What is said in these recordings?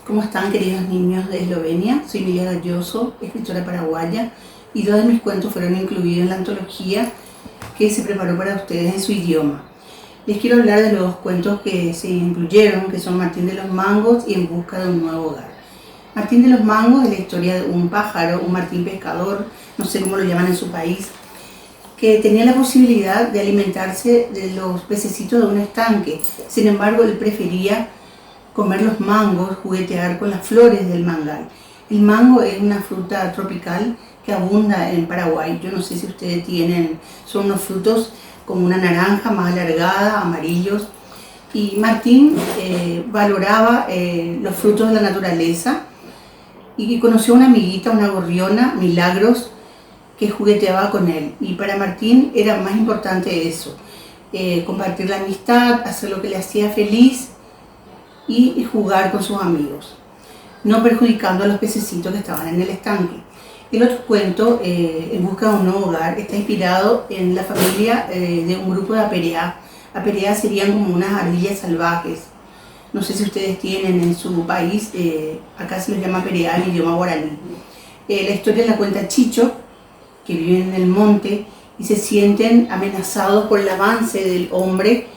¿Cómo están, queridos niños de Eslovenia? Soy Miriam Galloso, escritora paraguaya, y dos de mis cuentos fueron incluidos en la antología que se preparó para ustedes en su idioma. Les quiero hablar de los dos cuentos que se incluyeron, que son Martín de los Mangos y En busca de un nuevo hogar. Martín de los Mangos es la historia de un pájaro, un martín pescador, no sé cómo lo llaman en su país, que tenía la posibilidad de alimentarse de los pececitos de un estanque. Sin embargo, él prefería comer los mangos, juguetear con las flores del mangal. El mango es una fruta tropical que abunda en Paraguay. Yo no sé si ustedes tienen, son unos frutos como una naranja más alargada, amarillos. Y Martín valoraba los frutos de la naturaleza y conoció a una amiguita, una gorriona, Milagros, que jugueteaba con él. Y para Martín era más importante eso, compartir la amistad, hacer lo que le hacía feliz y jugar con sus amigos, no perjudicando a los pececitos que estaban en el estanque. El otro cuento, En busca de un nuevo hogar, está inspirado en la familia de un grupo de apereá. Apereá serían como unas ardillas salvajes. No sé si ustedes tienen en su país, acá se les llama apereá en idioma guaraní. La historia la cuenta Chicho, que vive en el monte y se sienten amenazados por el avance del hombre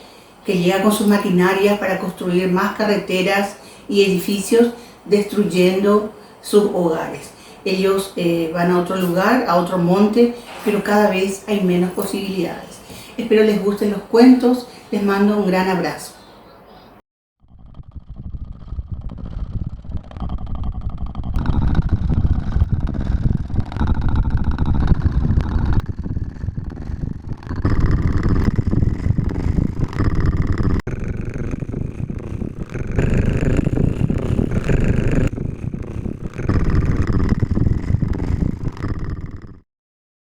que llega con sus maquinarias para construir más carreteras y edificios, destruyendo sus hogares. Ellos van a otro lugar, a otro monte, pero cada vez hay menos posibilidades. Espero les gusten los cuentos, les mando un gran abrazo.